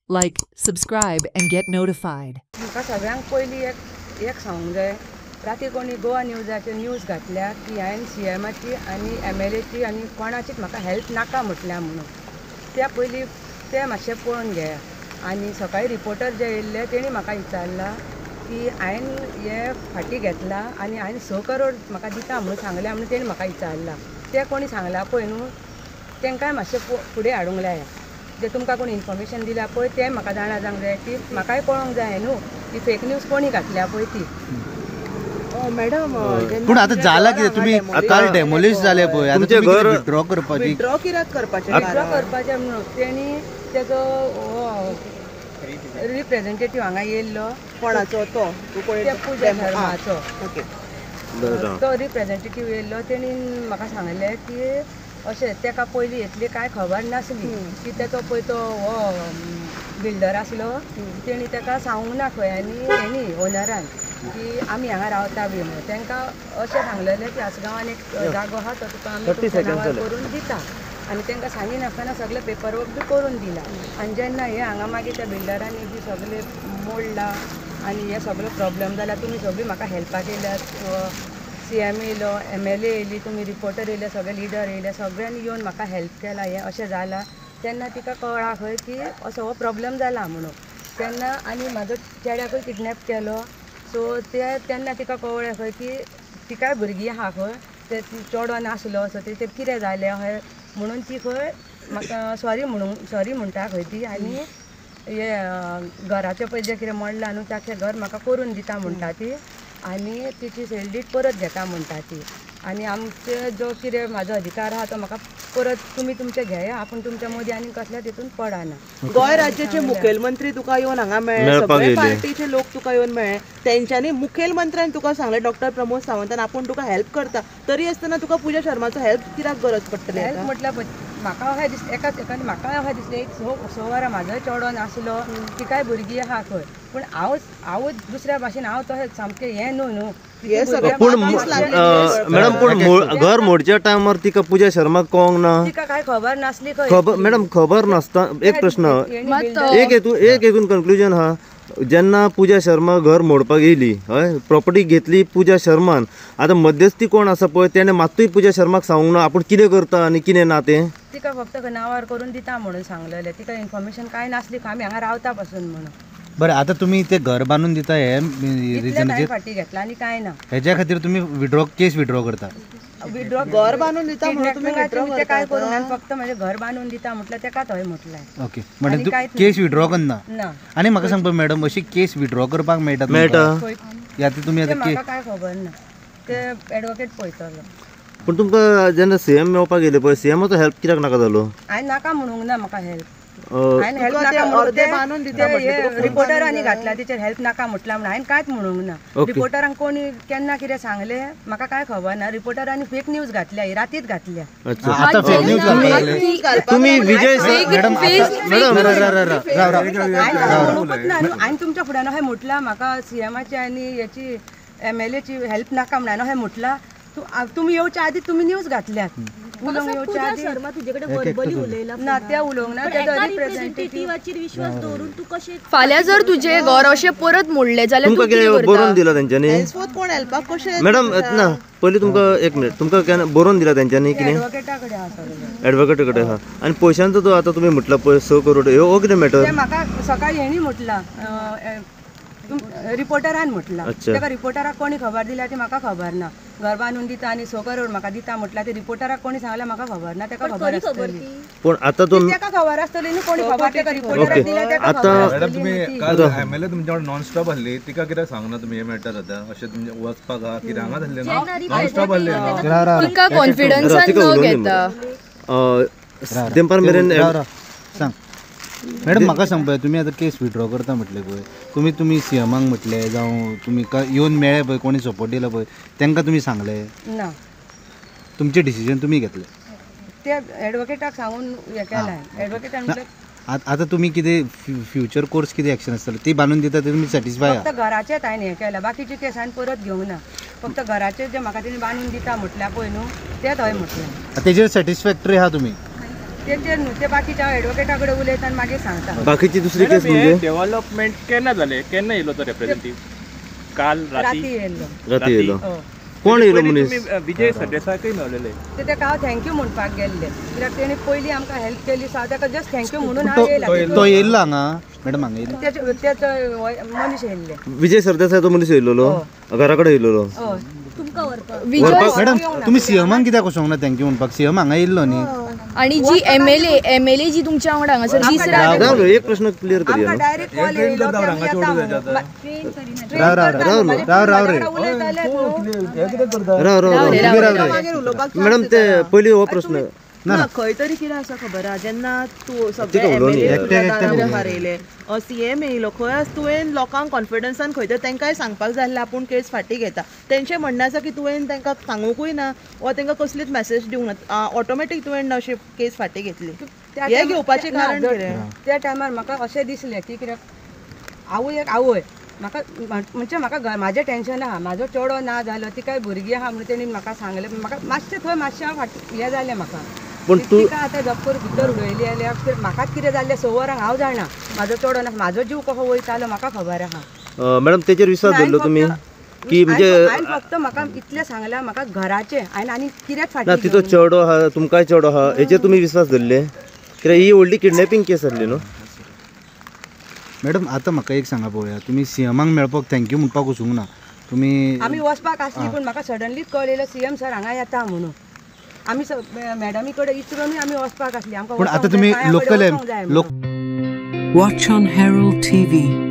like, subscribe, and get notified. म्हाका सगळ्यांक पयलीं एक सांगूंक जाय. राती कोणी गोवा न्यूजाचेर न्यूज घातल्या की हांवें CMची आनी MLAची आनी कोणाचीच म्हाका हेल्प नाका म्हटल्या म्हणून. त्या पयलीं ते मातशें पळोवन घेया. आनी सकाळीं रिपोर्टर जे येयल्ले तेणी म्हाका विचारला की हांवें हे फाटीं घेतला आनी हांवें 6 करोड म्हाका दिता म्हणून सांगल्या म्हणून तेणी म्हाका विचारला. ते कोणी सांगला पळय न्हू तांकांय मातशें फुडें हाडूंक लाया. जे तुमकां कोणी इन्फॉर्मेशन दिल्या पळय तें म्हाका जाणा जावंक जाय. ती म्हाकाय कळोंक जाय न्हू ती फेक न्यूज कोणी घातल्या पळय ती. मॅडम पूण आतां जाला कितें तुमी काल डेमोलिश जाले पळय आतां तुमी विथड्रॉ करपाची विथड्रॉ कित्याक करपाचें विथड्रॉ करपाचें म्हणून तेणी तेजो रिप्रेझेंटेटीव हांगा येयल्लो कोणाचो तो पूजा शर्माचो. तो रिप्रेझेंटेटीव येयल्लो तेणी म्हाका सांगलें की अशें तेका पयलीं इतली कांय खबर नासली की तेचो पळय तो हो बिल्डर आसलो तेणी तेका सांगूंक ना खंय आनी हेणी ओनरान की आमी हांगा रावता बी म्हणून. तांकां अशें सांगलेलें की आसगांवान एक जागो आहा तो तुका आमी तुमच्या नांवार करून दिता आनी तांकां सांगी नासतना सगळें पेपर वर्क बी करून दिला. आनी जेन्ना हे हांगा मागीर त्या बिल्डरांनी बी सगळें मोडला आनी हे सगळो प्रॉब्लेम जाला तुमी सगळीं म्हाका हेल्पाक येयल्यात. CM येयलो, MLA येयली, तुमी रिपोर्टर येयले, सगळे लिडर येयले, सगळ्यांनी येवन म्हाका हेल्प केला. हें अशें जालां तेन्ना तिका कळ्ळा खंय की असो हो प्रॉब्लेम जाला म्हणून. तेन्ना आनी म्हाजो चेड्याकूय किडनॅप केलो. सो तेन्ना तिका कळ्ळें खंय की तिकाय भुरगीं आहा खंय ते चेडो नासलो असो ते कितें जालें अशें म्हणून ती खंय म्हाका सॉरी म्हणटा खंय ती. आनी हे घराचें पळय जें कितें मोडलां न्हू ताचें घर म्हाका करून दिता म्हणटा ती आनी तिची सेलडीट परत घेता म्हणटा ती. आनी आमचे जो कितें म्हाजो अधिकार आहा तो म्हाका परत तुमी तुमचे घेया. आपूण तुमच्या मदीं आनी कसल्या तितून पडना. गोंय राज्याचे मुखेलमंत्री तुका येवन हांगा मेळ्ळे, सगळे पार्टीचे लोक तुका येवन मेळ्ळे. तेंच्यांनी मुखेलमंत्र्यान तुका सांगलें डॉक्टर प्रमोद सावंतान आपूण तुका हेल्प करता. तरी आसतना तुका पूजा शर्माचो हेल्प कित्याक गरज पडटली? हेल्प म्हटल्यार म्हाका अशें दिसलें एकाच एकान म्हाका अशें दिसलें एक 6 वरां म्हाजोय चेडो नासलो तिकाय भुरगीं आहा खंय. पूण हांव दुसऱ्या भाशेन हांव तशें सामकें हें न्हू पूण मॅडम पूण घर मोडच्या टायमार तिका पूजा शर्माक कळोंक ना तिका काय खबर नासली खंय. खबर मॅडम खबर नासता. एक प्रश्न एक हेतून कन्क्लुजन हा. जेन्ना पूजा शर्मा घर मोडपाक येयली हय प्रॉपर्टी घेतली पूजा शर्मान. आतां मध्यस्थी कोण आसा पळय तेणें मात्तूय पूजा शर्माक सांगूंक ना आपूण कितें करता आनी कितें ना तें. तिका फक्त नांवार करून दिता म्हणून सांगलेलें. तिका इन्फॉर्मेशन काय नासली आमी हांगा रावता पासून म्हणून. बरें आतां तुमी ते घर बांदून दिता हे रिजनाचेर फाटी घेतला आनी काय ना. हेच्या खातीर तुमी केस विथड्रॉ करता? विथड्रॉ घर बांदून दिता म्हणून तुमी ते काय करून हांवें फक्त म्हजें घर बांदून दिता म्हटल्यार तेका थंय म्हटलें. ओके म्हणजे तूं केस विथड्रॉ करना? ना. आनी म्हाका सांग पळय मॅडम अशी केस विथड्रॉ करपाक मेळटा? आतां तुमी आतां म्हाका काय खबर ना ते एडवोकेट पळयतलो. पूण तुमकां जेन्ना CM मेळपाक येयले पळय CMचो हेल्प कित्याक नाका जालो? हांवें नाका म्हणूंक ना म्हाका हेल्प. रिपोर्टरांनी घातला तिचेर हेल्प नाका म्हटला म्हणून हांवें कांयच म्हणूंक ना. रिपोर्टरांक कोणी केन्ना कितें सांगलें म्हाका काय खबर ना. रिपोर्टरांनी फेक न्यूज घातल्या ही रातीच घातल्या. आतां फेक न्यूज तुम्ही विजय मॅडम हांवें तुमच्या फुड्यान अशें म्हटलां म्हाका CMची आनी हेची MLAची हेल्प नाका म्हणून हांवें म्हटलां. तुम्ही येवच्या आधी तुम्ही न्यूज घातल्यात. उलोवंक येवच्या आधी ना त्या उलोवंक ना तेजो रिप्रेझेंटेटिव्हाचेर विश्वास दवरून तूं कशें फाल्यां जर तुजें घर अशें परत मोडलें जाल्यार तुमकां कितें बरोवन दिला तेंच्यांनी? कोण हेल्पाक कशें मॅडम ना पयलीं तुमकां एक मिनीट तुमकां केन्ना बरोवन दिला तेंच्यांनी कितें? एडवोकेटा कडेन आसा. एडवोकेटा कडेन आहा. आनी पयशांचो तो आतां तुमी म्हटला पळय 6 करोड हो कितें मॅटर? ते म्हाका सकाळीं हेणी म्हटलां रिपोर्टरान म्हटलां. ताका रिपोर्टराक कोणी खबर दिल्या ती म्हाका खबर ना. घर बांदून दिता आनी 6 करोड म्हाका दिता म्हटल्यार ते रिपोर्टराक कोणी सांगल्यार म्हाका खबर ना. ताका खबर आसतली. पूण आतां तो ताका खबर आसतली न्हू कोणी खबर ताका रिपोर्टराक दिल्या ताका खबर मॅडम तुम्ही काल MLA तुमच्या कडेन नॉन स्टॉप आसली तिका कित्याक सांगना तुमी हे मॅटर आतां अशें तुमचे वचपाक आहा कितें हांगा जाल्लें नॉन स्टॉप आसलें तिका कॉन्फिडन्सान न घेता. तेंपार मेरेन सांग मॅडम म्हाका सांग पळय तुमी आतां केस विथड्रॉ करता म्हटलें पळय तुमी CMाक म्हटलें जावं तुमी येवन मेळ्ळे पळय कोणी सपोर्ट दिला पळय तांकां तुमी सांगलें ना? तुमचें डिसिजन तुमी घेतलें? ते एडवोकेटाक सांगून हें केलां. एडवोकेटान म्हटलें आतां तुमी कितें फ्युचर कोर्स कितें एक्शन आसतलें ती बांदून दिता ते तुमी सॅटिस्फाय आहा? फक्त घराचेच हांवें हें केलां. बाकीची केस हांवें परत घेवंक ना. फक्त घराचे जे म्हाका तेणी बांदून दिता म्हटल्या पळय न्हू तेच हय म्हटलें. तेजेर सॅटिस्फॅक्टरी आहा तुमी? तेचेर न्हू ते बाकीच्या एडवोकेटा कडेन उलयता आनी मागीर सांगता. बाकीची दुसरी केस म्हणजे डेव्हलपमेंट केन्ना जालें, केन्ना येयलो तो रिप्रेझेंटेटिव्ह? काल राती राती येयल्लो. राती येयलो. हय. कोण येयलो मनीस? तुम्ही विजय सरदेसायकय मेळलेले. ते ताका हांव थँक्यू म्हणपाक गेल्ले कित्याक तेणी पयलीं आमकां हेल्प केली सो हांव ताका जस्ट थँक्यू म्हणून हांव येयला. तो येयल्लो हांगा मॅडम हांगा येयल्लो. तेच मनीस येयल्ले. विजय सरदेसाय तो मनीस येयलो घरा कडेन येयलो. हय. मॅडम तुम्ही सीएमांक कित्याक वचोंक ना थँक्यू म्हणपाक? सीएम हांगा येयल्लो न्ही. आणि जी एमएलए जी तुमच्या वांगडा हांगासर दीस रात राव एक प्रश्न क्लियर करूया आमकां डायरेक्ट कॉल येयलो की आमी येता म्हणून. राव रे उलयताले न्हू. राव मागीर उलोवपाक मॅडम ते पयली हो प्रश्न ना खंय तरी कितें आसा खबर आहा जेन्ना तूं सगळे MLA हारयले CM येयलो खंय तुवें लोकांक कॉन्फिडन्सान खंय तर तांकांय सांगपाक जाय आसलें आपूण केस फाटी घेता. तेंचें म्हणणें आसा की तुवें तांकां सांगूंकूय ना वा तांकां कसलीच मेसेज दिवंक ना, ऑटोमॅटीक तुवें अशी केस फाटी घेतली. हें घेवपाचें कारण कितें? त्या टायमार म्हाका अशें दिसलें की कित्याक आवय एक आवय म्हाका म्हणजे म्हाका म्हाजें टेंशन आहा, म्हाजो चेडो ना जालो ती काय भुरगीं आहा म्हणून तेणी म्हाका सांगलें. म्हाका मातशें थंय मातशें हांव हें जालें म्हाका. पण तूं तिका आतां जप्पर भितर उडयली जाल्यार म्हाकाच कितें जाल्लें 6 वरां हांव जाणा. म्हाजो चेडो ना, म्हाजो जीव कसो वयतालो म्हाका खबर आहा. मॅडम तेचेर विश्वास दवरलो तुमी की म्हणजे हांवें फक्त म्हाका इतलें सांगलां म्हाका घराचें हांवें आनी कित्याक ना फाटी तिचो चेडो आहा तुमकांय चेडो आहा हेचेर तुमी विश्वास धरले कित्याक ही व्हडली किडनॅपिंग केस आसली न्हू. मॅडम आतां म्हाका एक सांगा पळोवया, तुमी सीएमांक मेळपाक थँक्यू म्हणपाक वचूंक ना तुमी. आमी वचपाक आसली पूण म्हाका सडनलीच कळयलो CM सर हांगा येता म्हणून. आमी मॅडमी कडेन इचरूनय आमी वचपाक आसली. आमकां पण आतां तुमी local Watch on Herald TV.